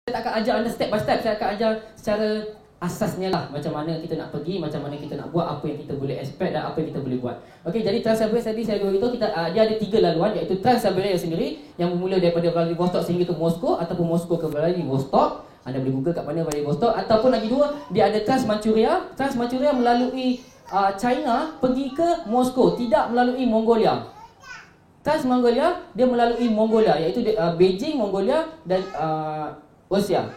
Saya tak akan ajar anda step by step. Saya akan ajar secara asasnya lah, macam mana kita nak pergi, macam mana kita nak buat, apa yang kita boleh expect dan apa yang kita boleh buat. Okey, jadi Trans-Siberian tadi saya beritahu kita dia ada 3 laluan, iaitu Trans-Siberian sendiri yang bermula daripada Vladivostok sehingga ke Moskow, ataupun Moskow ke Vladivostok. Anda boleh google kat mana Vladivostok. Ataupun lagi 2, dia ada Trans-Manchuria. Trans-Manchuria melalui China pergi ke Moskow, tidak melalui Mongolia. Trans-Mongolia dia melalui Mongolia, iaitu Beijing, Mongolia dan Rusia,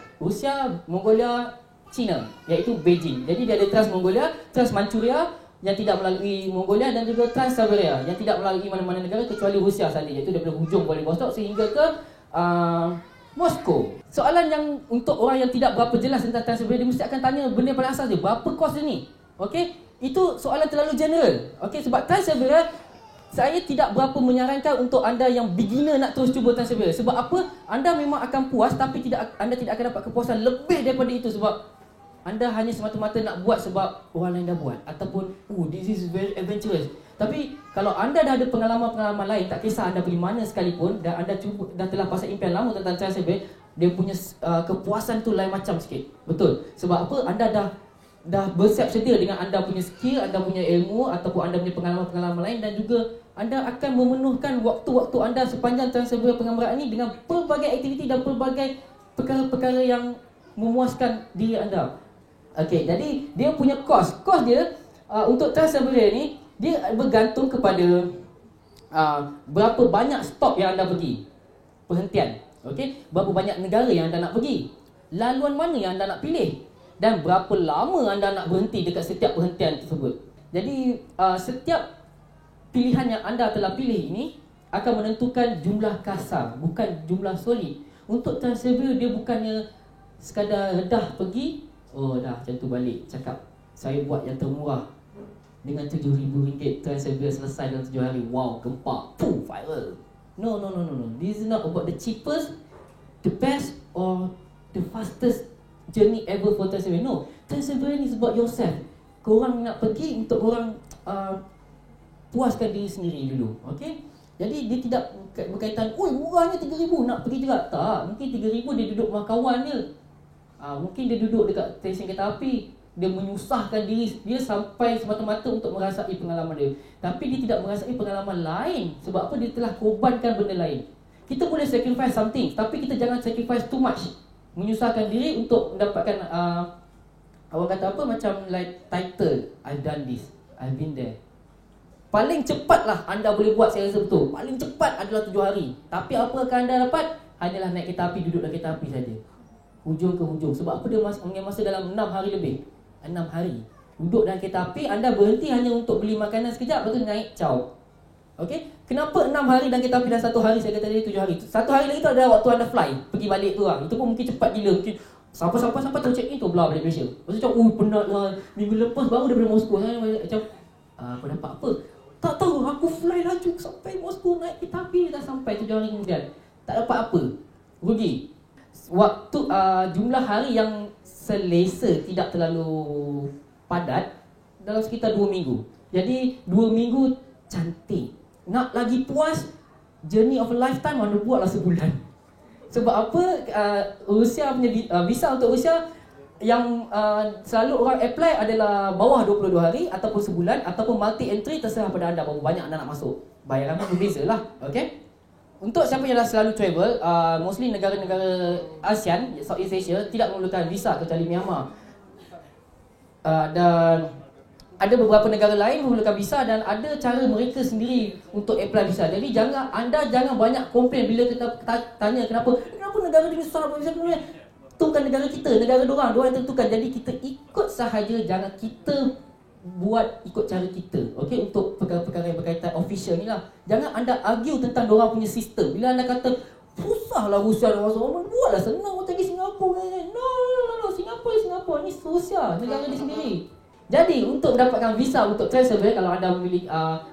Mongolia, China, iaitu Beijing. Jadi dia ada Trans-Mongolia, Trans-Manchuria yang tidak melalui Mongolia dan juga Trans-Siberia yang tidak melalui mana-mana negara kecuali Rusia sahaja, iaitu daripada hujung Vladivostok sehingga ke Moskow. Soalan yang untuk orang yang tidak berapa jelas tentang Trans-Siberia, dia mesti akan tanya benda paling asas dia, berapa kos dia ni? Okey, itu soalan terlalu general. Okey, sebab Trans-Siberia saya tidak berapa menyarankan untuk anda yang beginner nak terus cuba Trans-Siberia. Sebab apa? Anda memang akan puas tapi anda tidak akan dapat kepuasan lebih daripada itu, sebab anda hanya semata-mata nak buat sebab orang lain dah buat, ataupun this is very adventurous. Tapi kalau anda dah ada pengalaman-pengalaman lain, tak kisah anda pergi mana sekalipun, dan anda cuba dah telah pasal impian lama tentang Trans-Siberia, dia punya kepuasan tu lain macam sikit. Betul. Sebab apa? Anda dah bersiap sedia dengan anda punya skill, anda punya ilmu ataupun anda punya pengalaman-pengalaman lain, dan juga anda akan memenuhkan waktu-waktu anda sepanjang Trans-Siberia pengambaraan ini dengan pelbagai aktiviti dan pelbagai perkara-perkara yang memuaskan diri anda. Okey, jadi dia punya kos dia untuk Trans-Siberia ni, dia bergantung kepada berapa banyak stop yang anda pergi, perhentian. Okey, berapa banyak negara yang anda nak pergi, laluan mana yang anda nak pilih, dan berapa lama anda nak berhenti dekat setiap perhentian tersebut. Jadi setiap pilihan yang anda telah pilih ini akan menentukan jumlah kasar, bukan jumlah solid. Untuk Trans-Siberia dia bukannya sekadar dah pergi, dah macam tu balik cakap saya buat yang termurah dengan RM7,000 Trans-Siberia selesai dalam 7 hari. Wow, gempak, viral. No. This is not about the cheapest, the best or the fastest journey ever for Trans-Siberia. No, Trans-Siberia is about yourself. Korang nak pergi untuk korang puaskan diri sendiri dulu. Okey? Jadi dia tidak berkaitan, murahnya RM3,000 nak pergi juga. Tak, mungkin RM3,000 dia duduk dengan kawan dia. Mungkin dia duduk dekat stesen kereta api, dia menyusahkan diri dia sampai semata-mata untuk merasai pengalaman dia. Tapi dia tidak merasai pengalaman lain. Sebab apa? Dia telah korbankan benda lain. Kita boleh sacrifice something, tapi kita jangan sacrifice too much. Menyusahkan diri untuk mendapatkan orang kata apa, macam like title, I've done this, I've been there. Paling cepatlah anda boleh buat, saya rasa betul, paling cepat adalah 7 hari. Tapi apa akan anda dapat? Hanyalah naik kereta api, duduk dalam kereta api saja, hujung ke hujung. Sebab apa? Dia mengambil masa dalam 6 hari lebih. 6 hari duduk dalam kereta api, anda berhenti hanya untuk beli makanan sekejap, lepas tu naik caw. Okey, kenapa 6 hari dalam kereta api dan 1 hari? Saya kata tadi 7 hari. 1 hari lagi tu ada waktu anda fly, pergi balik tu lah. Itu pun mungkin cepat gila, mungkin sampai terus check in tu belah balik Malaysia. Lepas tu macam, penat lah, minggu lepas baru daripada Moskow. Macam, aku dapat apa? Tak tahu, aku fly laju sampai Moskow, naik kereta api, dah sampai 7 hari kemudian. Tak dapat apa, rugi. Waktu jumlah hari yang selesa, tidak terlalu padat, dalam sekitar 2 minggu. Jadi 2 minggu cantik. Nak lagi puas, journey of a lifetime, anda buatlah sebulan. Sebab apa? Rusia punya visa untuk Rusia yang selalu orang apply adalah bawah 22 hari ataupun sebulan, ataupun multi entry, terserah pada anda berapa banyak anda nak masuk. Bayaran pun berbeza lah. Okay? Untuk siapa yang dah selalu travel, mostly negara-negara ASEAN, Southeast Asia, tidak memerlukan visa kecuali Myanmar. Dan ada beberapa negara lain memerlukan visa dan ada cara mereka sendiri untuk apply visa. Jadi anda jangan banyak komplain bila kita tanya kenapa negara ni susah nak visa. Itu bukan negara kita, negara diorang yang tentukan. Jadi kita ikut sahaja, jangan kita buat ikut cara kita. Okey, untuk perkara-perkara yang berkaitan official ni lah. Jangan anda argue tentang diorang punya sistem. Bila anda kata susahlah Rusia nak masuk, buatlah senang macam pergi Singapura. No, Singapura ni Rusia, negara dia sendiri. Jadi untuk mendapatkan visa untuk Trans-Siberia, kalau anda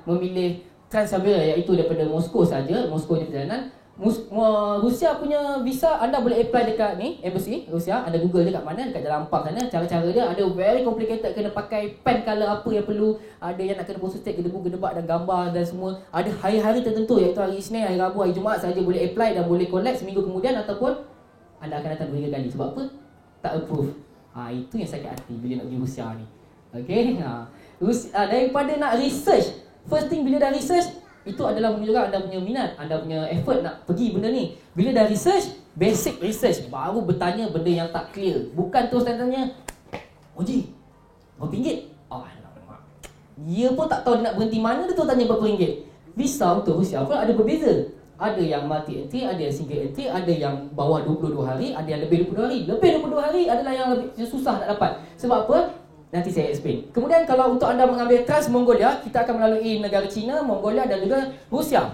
memilih Trans-Siberia, iaitu daripada Moskow saja, Moskow ni perjalanan, Rusia punya visa anda boleh apply dekat ni embassy Rusia, ada Google dekat mana, dekat Jalan Ampang sana. Cara-cara dia ada very complicated, kena pakai pen color apa yang perlu, ada yang nak kena postage gedebuk-gedebak dan gambar dan semua. Ada hari-hari tertentu iaitu hari Isnin, hari Rabu, hari Jumaat saja boleh apply dan boleh collect seminggu kemudian, ataupun anda akan datang 2 kali. Sebab apa? Tak approve. Itu yang sakit hati bila nak pergi Rusia ni. Okey, daripada nak research, first thing bila dah research, itu adalah menunjukkan anda punya minat, anda punya effort nak pergi benda ni. Bila dah research, basic research, baru bertanya benda yang tak clear. Bukan terus tanya, Oji, berapa ringgit? Alamak. Dia pun tak tahu dia nak berhenti mana, dia terus tanya berapa ringgit. Visa untuk Rusia pun ada berbeza. Ada yang multi entry, ada yang single entry, ada yang bawah 22 hari, ada yang lebih 22 hari. Lebih 22 hari adalah yang lebih susah nak dapat. Sebab apa? Nanti saya explain. Kemudian kalau untuk anda mengambil Trans Mongolia, kita akan melalui negara China, Mongolia dan juga Rusia.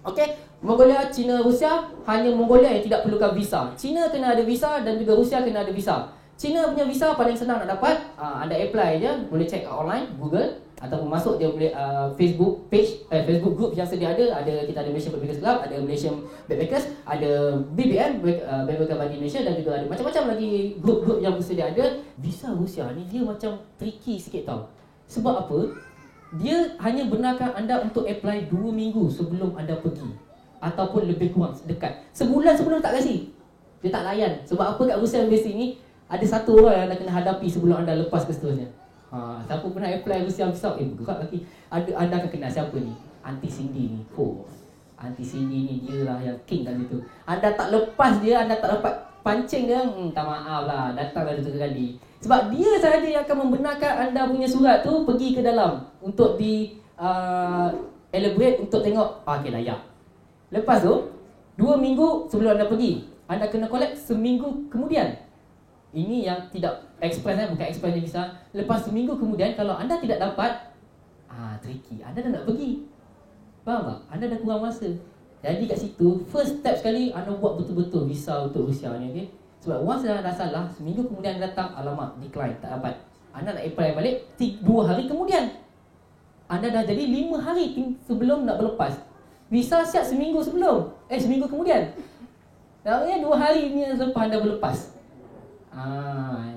Okey, Mongolia, China, Rusia, hanya Mongolia yang tidak perlukan visa. China kena ada visa dan juga Rusia kena ada visa. China punya visa paling senang nak dapat, anda apply je, boleh check online, Google, ataupun masuk dia boleh Facebook page, Facebook group yang sedia ada kita ada Malaysian Backpackers Club, ada Malaysian Backpackers, ada BBM, Backpacker bagi Malaysia, dan juga ada macam-macam lagi group-group yang bersedia ada. Visa Rusia ni dia macam tricky sikit tau. Sebab apa? Dia hanya benarkan anda untuk apply 2 minggu sebelum anda pergi, ataupun lebih kurang dekat. Sebulan sebelum tak kasi. Dia tak layan. Sebab apa? Kat Rusia Embassy ni ada satu orang yang anda kena hadapi sebelum anda lepas ke seterusnya. Siapa pernah apply Rusia visa, bergerak lagi. Anda akan kenal siapa ni? Aunty Cindy ni. Aunty Cindy ni dia lah yang king kat situ. Anda tak lepas dia, anda tak dapat pancing dia, tak maaf lah, datanglah 2 kali. Sebab dia sahaja yang akan membenarkan anda punya surat tu pergi ke dalam untuk di elaborate, untuk tengok, okey layak. Lepas tu 2 minggu sebelum anda pergi, anda kena collect seminggu kemudian. Ini yang tidak express, bukan express dia visa. Lepas seminggu kemudian, kalau anda tidak dapat, tricky. Anda dah nak pergi, faham tak? Anda dah kurang masa. Jadi kat situ, first step sekali, anda buat betul-betul visa untuk Rusia ni, okay? Sebab once dah salah, seminggu kemudian anda datang, alamak, decline, tak dapat. Anda nak apply balik 2 hari kemudian. Anda dah jadi 5 hari sebelum nak berlepas. Visa siap seminggu sebelum, seminggu kemudian. Namanya 2 hari ni selepas anda berlepas.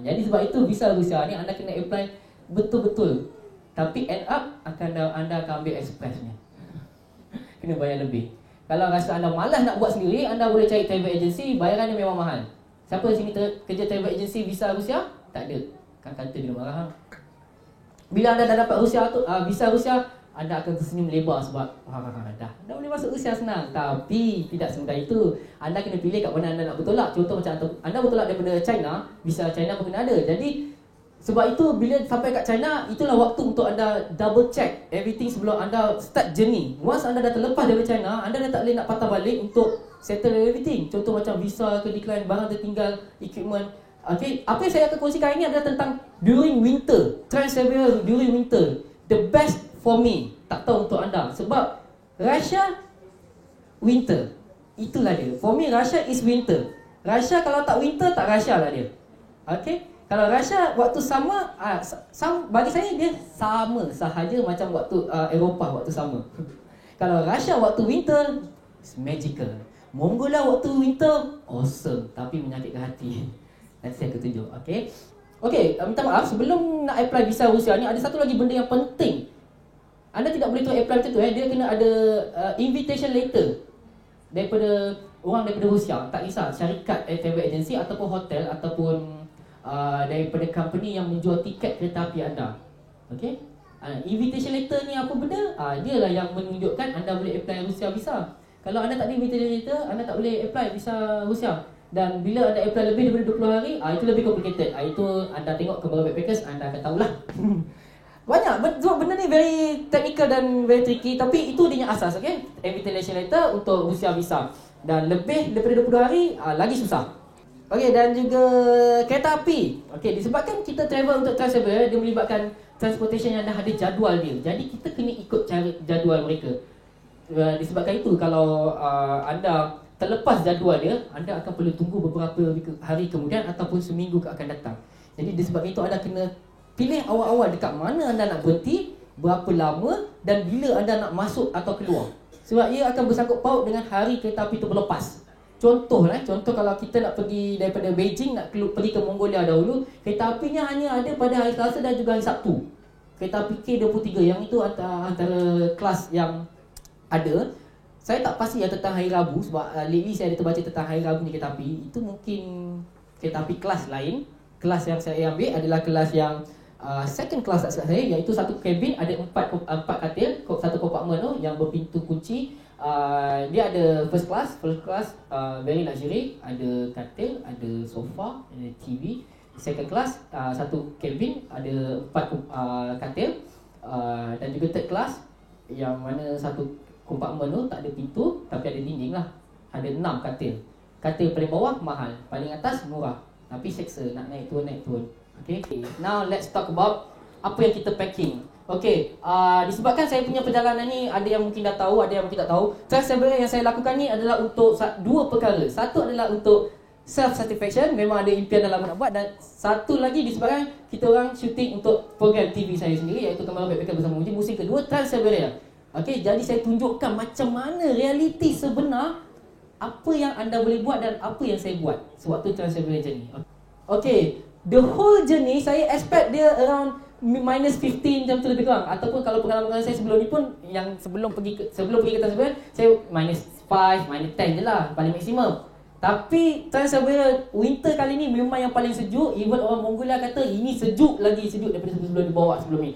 Jadi sebab itu visa Rusia ni anda kena apply betul-betul. Tapi end up anda akan ambil expressnya. Kena bayar lebih. Kalau rasa anda malas nak buat sendiri, anda boleh cari travel agency, bayarannya memang mahal. Siapa di sini kerja travel agency visa Rusia? Tak ada. Kan kata dia marah. Bila anda dah dapat Rusia tu, visa Rusia, anda akan tersenyum lebar sebab dah boleh masuk Rusia senang. Tapi tidak semudah itu. Anda kena pilih kat mana anda nak bertolak. Contoh macam anda bertolak daripada China, visa China pun kena ada. Jadi sebab itu bila sampai kat China, itulah waktu untuk anda double check everything sebelum anda start journey. Once anda dah terlepas dari China, anda dah tak boleh nak patah balik untuk settle everything. Contoh macam visa ke decline, barang tertinggal, equipment. Okay, apa yang saya akan kongsikan ini adalah tentang during winter, Trans-Siberian during winter. The best for me, tak tahu untuk anda. Sebab Russia winter, itulah dia. For me Russia is winter. Russia kalau tak winter, tak Russia lah dia. Okay, kalau Russia waktu summer, bagi saya dia sama sahaja macam waktu Eropah waktu summer. Kalau Russia waktu winter, it's magical. Mongolia waktu winter, awesome, tapi menyakitkan hati. Nanti saya akan tunjuk. Okay, minta maaf, sebelum nak apply visa Rusia ni, ada satu lagi benda yang penting. Anda tidak boleh tu apply macam tu. Dia kena ada invitation letter daripada orang daripada Rusia. Tak kisah syarikat travel agency ataupun hotel ataupun daripada company yang menjual tiket kereta api anda. Okay, invitation letter ni apa benda? Dialah yang menunjukkan anda boleh apply Rusia visa. Kalau anda tak ada invitation letter, anda tak boleh apply visa Rusia. Dan bila anda apply lebih daripada 20 hari, itu lebih complicated. Itu anda tengok ke beberapa backpackers, anda akan tahulah. Banyak, sebab benda ni very technical dan very tricky. Tapi itu dia asas, okay? Invitation letter untuk Rusia visa. Dan lebih daripada 20 hari, lagi susah. Okay, dan juga kereta api. Okay, disebabkan kita travel untuk Trans-Siberian, dia melibatkan transportation yang dah ada jadual dia. Jadi kita kena ikut cara jadual mereka. Disebabkan itu, kalau anda terlepas jadual dia, anda akan perlu tunggu beberapa hari kemudian ataupun seminggu akan datang. Jadi disebabkan itu anda kena pilih awal-awal dekat mana anda nak berhenti, berapa lama dan bila anda nak masuk atau keluar. Sebab ia akan bersangkut paut dengan hari kereta api itu berlepas. Contoh kalau kita nak pergi daripada Beijing, nak pergi ke Mongolia dahulu, kereta apinya hanya ada pada hari Selasa dan juga hari Sabtu. Kereta api K23 yang itu antara kelas yang ada. Saya tak pasti tentang hari Rabu sebab lately saya ada terbaca tentang hari Rabu ni kereta api. Itu mungkin kereta api kelas lain. Kelas yang saya ambil adalah kelas yang second class tak silap saya, iaitu satu kabin ada empat katil, satu kompartmen tu yang berpintu kunci. Dia ada first class very luxury, ada katil, ada sofa, ada TV. Second class satu kabin ada empat katil, dan juga third class yang mana satu kompartmen tu tak ada pintu tapi ada dinding lah, ada 6 katil. Katil paling bawah mahal, paling atas murah, tapi seksa nak naik turun. Okay, now let's talk about apa yang kita packing. Okay, disebabkan saya punya perjalanan ni ada yang mungkin dah tahu, ada yang mungkin tak tahu. Sebenarnya yang saya lakukan ni adalah untuk dua perkara. Satu adalah untuk self-satisfaction, memang ada impian dalam nak buat. Dan satu lagi disebabkan kita orang shooting untuk program TV saya sendiri, iaitu Kembali Backpacker Bersama Muji. Musim kedua, Trans-Siberia. Okay, jadi saya tunjukkan macam mana realiti sebenar, apa yang anda boleh buat dan apa yang saya buat sewaktu Trans-Siberia journey. Okay, the whole journey saya expect dia around minus 15 macam tu lebih kurang. Ataupun kalau pengalaman saya sebelum ni pun, yang sebelum pergi ke Trans-Siberia, saya minus 5, minus 10 je lah, paling maksimum. Tapi Trans-Siberia winter kali ni memang yang paling sejuk. Even orang Mongolia kata ini sejuk daripada sebelum dibawa sebelum ni.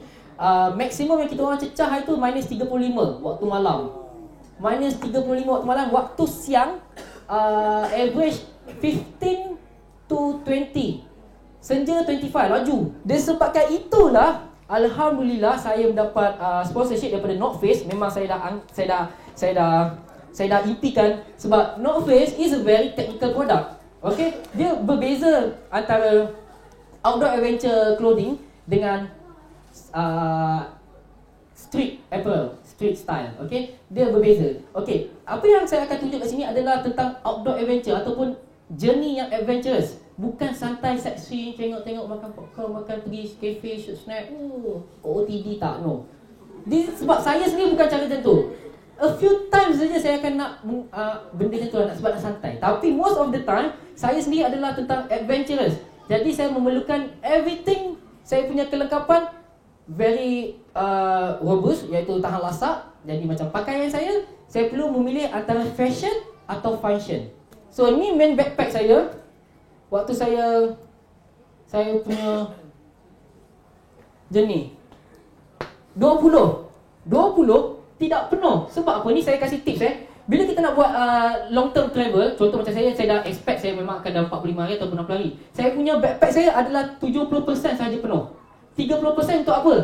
Maksimum yang kita orang cecah itu minus 35 waktu malam. Minus 35 waktu malam. Waktu siang average 15 to 20. Senja 25, laju. Disebabkan itulah, alhamdulillah saya mendapat sponsorship daripada North Face. Memang saya dah impikan, sebab North Face is a very technical product. Okay, dia berbeza antara outdoor adventure clothing dengan street apparel, street style. Okay, dia berbeza. Okay, apa yang saya akan tunjuk kat sini adalah tentang outdoor adventure ataupun journey yang adventurous. Bukan santai sightseeing, tengok-tengok, makan popcorn, makan pergi cafe, shoot snack, OOTD tak, no. Sebab saya sendiri bukan cara macam tu. A few times saja saya akan nak benda macam tu nak, sebab nak santai. Tapi most of the time, saya sendiri adalah tentang adventurous. Jadi saya memerlukan everything. Saya punya kelengkapan very robust, iaitu tahan lasak. Jadi macam pakaian saya perlu memilih antara fashion atau function. So ni main backpack saya. Waktu saya punya journey 20 tidak penuh. Sebab apa? Ni saya kasih tips Bila kita nak buat long term travel, contoh macam saya dah expect saya memang akan dalam 45 hari atau 60 hari. Saya punya backpack saya adalah 70% sahaja penuh. 30% untuk apa?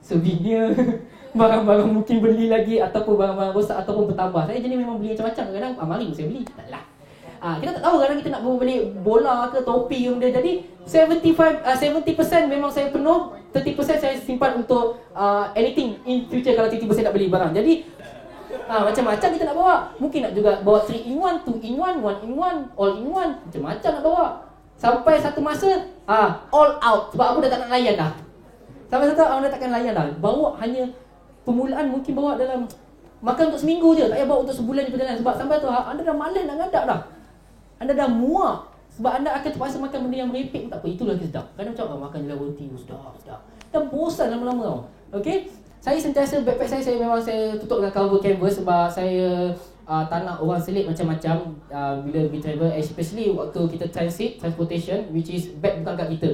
Souvenir, barang-barang mungkin beli lagi, ataupun barang-barang rosak ataupun bertambah. Saya jenis memang beli macam-macam. Kadang mari saya beli, tak adalah. Kita tak tahu kadang kita nak beli bola ke topi ke benda. Jadi 70% memang saya penuh, 30% saya simpan untuk anything in future kalau tiba-tiba saya nak beli barang. Jadi macam-macam kita nak bawa. Mungkin nak juga bawa 3 in 1, 2 in 1, 1 in 1, all in 1. Macam-macam nak bawa. Sampai satu masa all out. Sebab aku dah tak nak layan dah. Sampai satu aku dah takkan layan dah. Bawa hanya permulaan mungkin bawa dalam makan untuk seminggu je. Tak payah bawa untuk sebulan di perjalanan. Sebab sampai tu anda dah malas nak ngadak dah. Anda dah muak. Sebab anda akan terpaksa makan benda yang merepek pun tak apa. Itu lagi sedap. Kadang macam makan je lah roti. Sedap. Dah bosan lama-lama tau. Okay. Saya sentiasa backpack saya memang saya tutup dengan cover canvas. Sebab saya tak nak orang selit macam-macam bila pergi travel. Especially waktu kita transportation, which is bag bukan kat kita.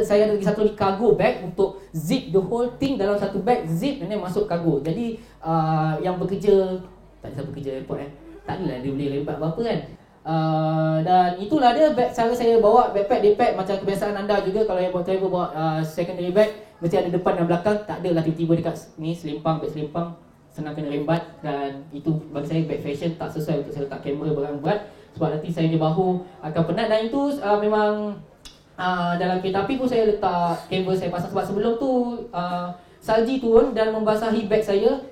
Saya ada lagi satu ni cargo bag untuk zip the whole thing dalam satu bag. Zip dan masuk cargo. Jadi yang bekerja, tak ada siapa bekerja airport tak adalah dia boleh rembat apa-apa kan. Dan itulah dia cara saya bawa backpack. Daypack macam kebiasaan anda juga. Kalau yang buat travel bawa secondary bag, mesti ada depan dan belakang. Tak adalah tiba-tiba dekat ni selimpang, bag selimpang, senang kena rembat. Dan itu bagi saya bag fashion tak sesuai untuk saya letak kamera barang berat. Sebab nanti saya punya bahu akan penat. Dan itu memang dalam kereta api pun saya letak kamera saya pasang. Sebab sebelum tu salji turun dan membasahi bag saya.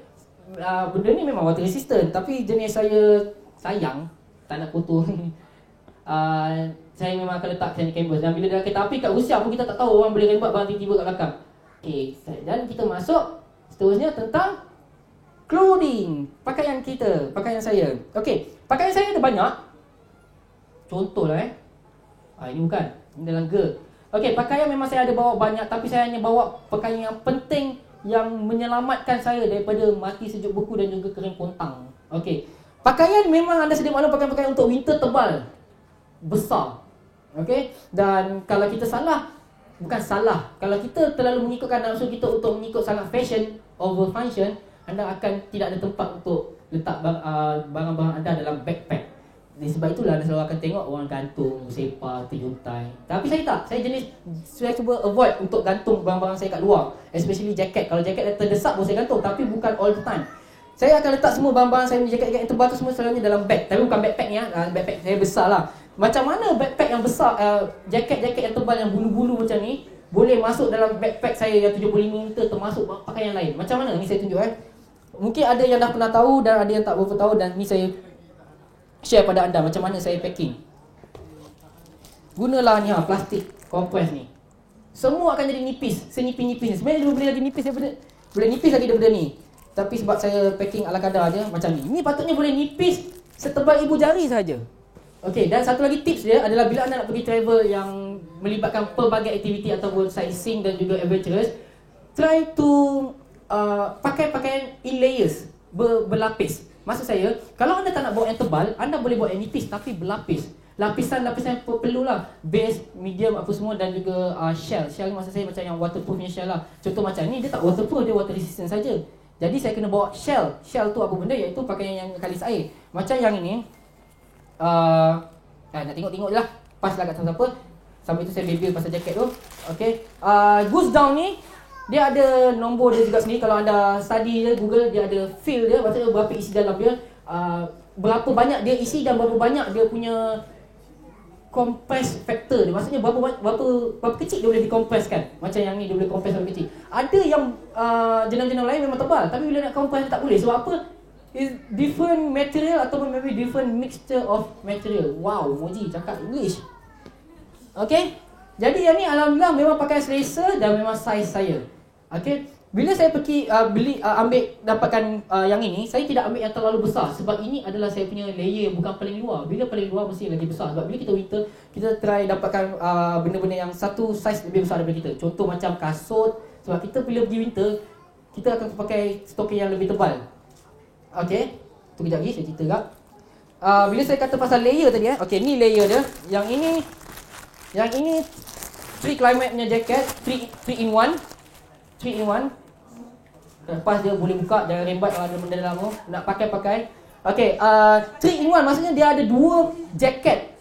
Benda ni memang water resistant, tapi jenis saya sayang tak nak kotor. Saya memang akan letak macam canvas. Dan bila dalam kereta api kat Rusia pun kita tak tahu orang boleh rembat barang tiba-tiba kat belakang. Okay, dan kita masuk seterusnya tentang Clothing, pakaian kita, pakaian saya. Okey, pakaian saya ada banyak. Contohlah ini bukan, ini dalam G. Okey, pakaian memang saya ada bawa banyak, tapi saya hanya bawa pakaian yang penting yang menyelamatkan saya daripada mati sejuk beku dan juga kering pontang. Okey. Pakaian memang anda sedia maklum pakaian-pakaian untuk winter tebal, besar. Okey, dan kalau kita salah, bukan salah, kalau kita terlalu mengikutkan nafsu kita untuk mengikut sangat fashion over function, anda akan tidak ada tempat untuk letak barang-barang anda dalam backpack. Sebab itulah anda selalu akan tengok orang gantung, bersepah, terjuntai. Tapi saya tak, saya cuba avoid untuk gantung barang-barang saya kat luar, especially jaket. Kalau jaket dah terdesak pun saya gantung, tapi bukan all the time. Saya akan letak semua barang-barang saya, jaket-jaket yang tebal tu semua selalunya dalam bag. Tapi bukan backpack ni backpack saya besar lah. Macam mana backpack yang besar, jaket-jaket yang tebal yang bulu-bulu macam ni boleh masuk dalam backpack saya yang 75 meter termasuk pakaian lain? Macam mana? Ni saya tunjuk Mungkin ada yang dah pernah tahu dan ada yang tak berapa tahu, dan ni saya share pada anda macam mana saya packing. Gunalah ni plastik kompres ni. Semua akan jadi nipis, senipis-nipis. Sebenarnya dia boleh lagi nipis daripada, boleh nipis lagi daripada ni. Tapi sebab saya packing ala kadar je macam ni. Ni patutnya boleh nipis setebal ibu jari saja. Okey, dan satu lagi tips dia adalah bila anda nak pergi travel yang melibatkan pelbagai aktiviti ataupun sightseeing dan juga adventurous, try to pakai pakaian in layers, berlapis. Maksud saya, kalau anda tak nak bawa yang tebal, anda boleh bawa yang nipis tapi berlapis. Lapisan-lapisan perlulah, base, medium apa semua, dan juga shell. Shell ni maksud saya macam yang waterproofnya shell lah. Contoh macam ni, dia tak waterproof, dia water resistant saja. Jadi saya kena bawa shell. Shell tu apa benda? Iaitu pakaian yang kalis air. Macam yang ini, nak tengok-tengok je lah, pas lah kat siapa. Sambil tu saya review pasal jaket tu. Okay, Goose Down ni dia ada nombor dia juga sendiri. Kalau anda study dia, Google, dia ada feel dia, maksudnya berapa isi dalam dia, berapa banyak dia isi dan berapa banyak dia punya compress factor dia. Maksudnya berapa kecil dia boleh dikompreskan. Macam yang ni dia boleh compress berapa kecil. Ada yang jenam-jenam lain memang tebal, tapi bila nak compress tak boleh. Sebab apa? Is different material ataupun maybe different mixture of material. Wow, Moji cakap English. Okay, jadi yang ni alhamdulillah memang pakai selesa dan memang saiz saya. Okay, bila saya pergi ambil dapatkan yang ini, saya tidak ambil yang terlalu besar sebab ini adalah saya punya layer, bukan paling luar. Bila paling luar mesti lagi besar. Sebab bila kita winter, kita try dapatkan benda-benda yang satu saiz lebih besar daripada kita. Contoh macam kasut. Sebab kita bila pergi winter, kita akan pakai stocking yang lebih tebal. Okay, tu kejap lagi saya cerita kak. Bila saya kata pasal layer tadi okay, ni layer dia. Yang ini 3 climate punya jacket, 3 in 1. 3 in 1. Lepas dia boleh buka, jangan rembat kalau ada benda dalam tu. Nak pakai. Okay, 3 in 1 maksudnya dia ada 2 jacket.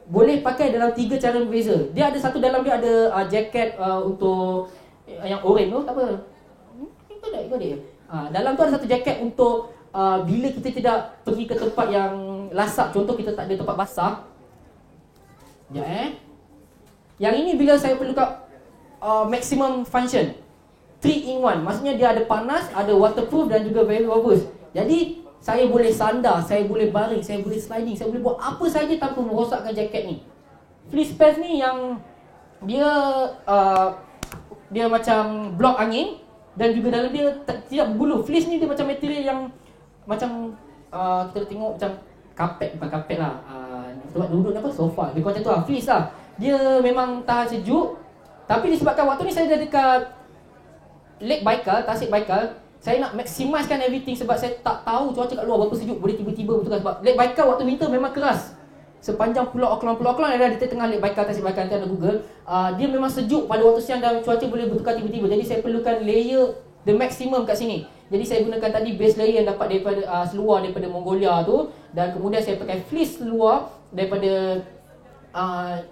Boleh pakai dalam 3 cara berbeza. Dia ada satu dalam dia ada jacket untuk yang orange tu, tak apa. Ikut dia. Dalam tu ada satu jacket untuk bila kita tidak pergi ke tempat yang lasak. Contoh kita tak ada tempat basah. Yang ini bila saya perlukan maximum function, 3 in 1. Maksudnya dia ada panas, ada waterproof dan juga very robust. Jadi saya boleh sandar, saya boleh baring, saya boleh sliding, saya boleh buat apa saja tanpa merosakkan jaket ni. Fleece pants ni yang dia macam blok angin dan juga dalam dia tidak berbulu. Fleece ni dia macam material yang macam kita tengok macam kapet, bukan kapet lah, tempat duduk apa, sofa. Dia macam tu lah, fleece lah. Dia memang tahan sejuk. Tapi disebabkan waktu ni saya dah dekat Lake Baikal, Tasik Baikal, saya nak maximiskan everything sebab saya tak tahu cuaca kat luar berapa sejuk, boleh tiba-tiba betul kan. Sebab Lake Baikal waktu winter memang keras. Sepanjang Pulau Auckland ada di tengah Lake Baikal, Tasik Baikal, nanti ada Google. Dia memang sejuk pada waktu siang dan cuaca boleh bertukar tiba-tiba. Jadi saya perlukan layer the maximum kat sini. Jadi saya gunakan tadi base layer yang dapat daripada seluar daripada Mongolia tu, dan kemudian saya pakai fleece seluar daripada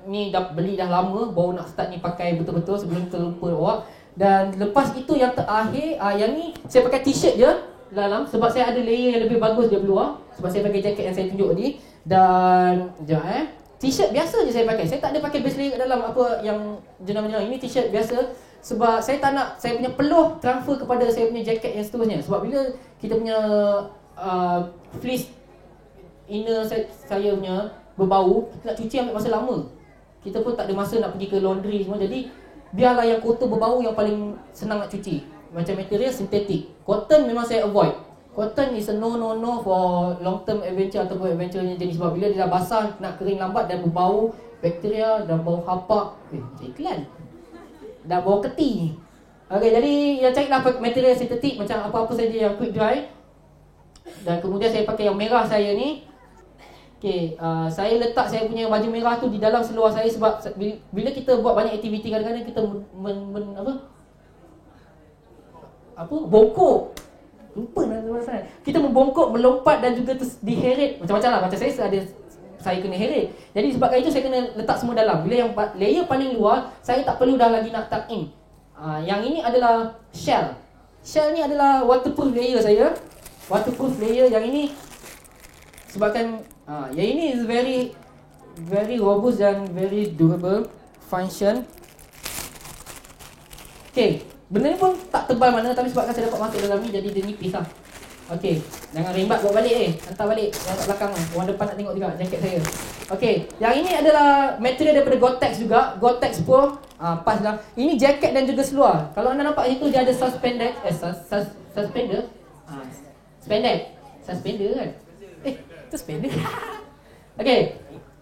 ni dah beli dah lama, baru nak start ni pakai betul-betul sebelum terlupa awak. Dan lepas itu yang terakhir, yang ni saya pakai t-shirt je dalam sebab saya ada layer yang lebih bagus daripada luar. Sebab saya pakai jaket yang saya tunjuk tadi. Dan t-shirt biasa je saya pakai. Saya tak ada pakai base layer kat dalam apa yang jenam-jenam. Ini t-shirt biasa sebab saya tak nak saya punya peluh transfer kepada saya punya jaket yang seterusnya. Sebab bila kita punya fleece inner saya punya berbau, kita nak cuci ambil masa lama. Kita pun tak ada masa nak pergi ke laundry semua. Jadi biarlah yang kotor berbau yang paling senang nak cuci. Macam material sintetik. Cotton memang saya avoid. Cotton is a no for long term adventure ataupun adventure yang jenis sebab bila dia dah basah, nak kering lambat dan berbau bakteria dan bau hapak. Macam iklan. Dan bau keti. Okey, jadi yang carilah material sintetik macam apa-apa saja yang quick dry. Dan kemudian saya pakai yang merah saya ni. Okey, saya letak saya punya baju merah tu di dalam seluar saya sebab bila kita buat banyak aktiviti kadang-kadang kita bongkok. Lupa nama saya. Kita membongkok, melompat dan juga diheret macam-macam lah. Macam saya kena heret. Jadi sebabkan itu saya kena letak semua dalam. Bila yang layer paling luar, saya tak perlu dah lagi nak tuck in. Yang ini adalah shell. Shell ni adalah waterproof layer saya. Waterproof layer yang ini sebabkan yang ini is very robust dan very durable function. Okay, benda ni pun tak tebal mana tapi sebabkan saya dapat masuk dalam ni jadi dia nipis lah. Okay, jangan rembat bawa balik hantar balik yang kat belakang tu. Orang depan nak tengok juga jaket saya. Okay, yang ini adalah material daripada Gore-Tex juga. Gore-Tex Pro, pas lah. Ini jaket dan juga seluar. Kalau anda nampak situ dia ada suspender kan? Itu spender.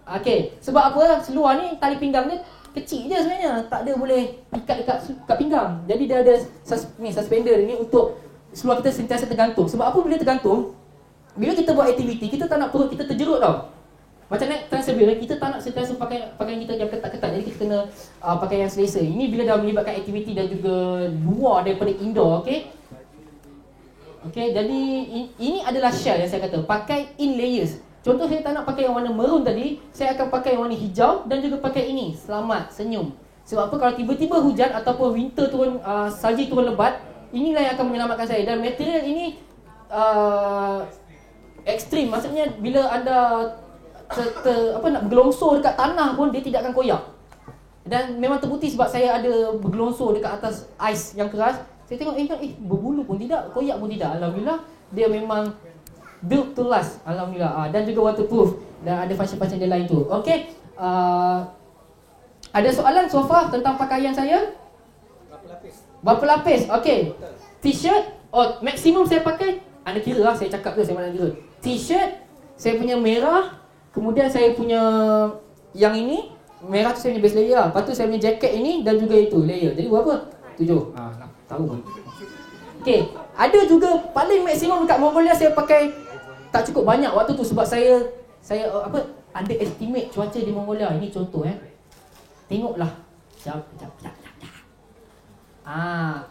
Okay, sebab apa? Seluar ni tali pinggang dia kecil je sebenarnya. Tak ada boleh ikat kat pinggang. Jadi dia ada suspender ni untuk seluar kita sentiasa tergantung. Sebab apa bila tergantung? Bila kita buat aktiviti, kita tak nak perut kita terjerut tau. Macam naik Trans-Siberian, kita tak nak sentiasa pakaian kita yang ketat-ketat. Jadi kita kena pakai yang selesa. Ini bila dah melibatkan aktiviti dan juga luar daripada indoor, okay? Okay, jadi ini adalah shell yang saya kata. Pakai in layers. Contoh saya tak nak pakai yang warna maroon tadi, saya akan pakai yang warna hijau dan juga pakai ini. Selamat, senyum. Sebab apa? Kalau tiba-tiba hujan ataupun winter turun, salji turun lebat, inilah yang akan menyelamatkan saya. Dan material ini ekstrim. Maksudnya bila anda nak bergelongsor dekat tanah pun dia tidak akan koyak. Dan memang terbukti sebab saya ada bergelongsor dekat atas ais yang keras. Saya tengok berbulu pun tidak, koyak pun tidak. Alhamdulillah dia memang built to last. Alhamdulillah. Dan juga waterproof dan ada function-function dia lain tu. Okey. Ada soalan so far tentang pakaian saya? Berapa lapis? Okey. T-shirt, maksimum saya pakai, anda kira lah saya cakap ke saya mana kira. T-shirt, saya punya merah, kemudian saya punya yang ini, merah tu saya punya base layer lah. Lepas tu saya punya jaket ini dan juga itu layer. Jadi berapa? 7. Tahu. Okey, ada juga paling maksimum dekat Mongolia saya pakai tak cukup banyak waktu tu sebab saya underestimate cuaca di Mongolia. Ini contoh tengoklah. Jap.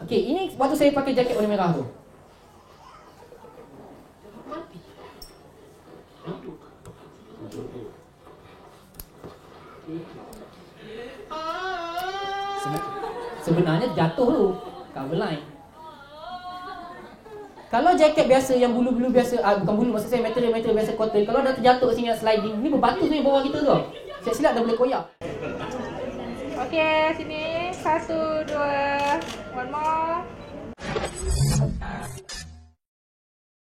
Okey, ini waktu saya pakai jaket warna merah tu. Sebenarnya jatuh tu cover line. Kalau jaket biasa yang bulu-bulu biasa, bukan bulu, maksud saya material biasa cotton, kalau dah terjatuh kat sini sliding, ni berbatu tu yang bawah kita tu. Silap dah boleh koyak. Okey, sini. 1, 2. One more.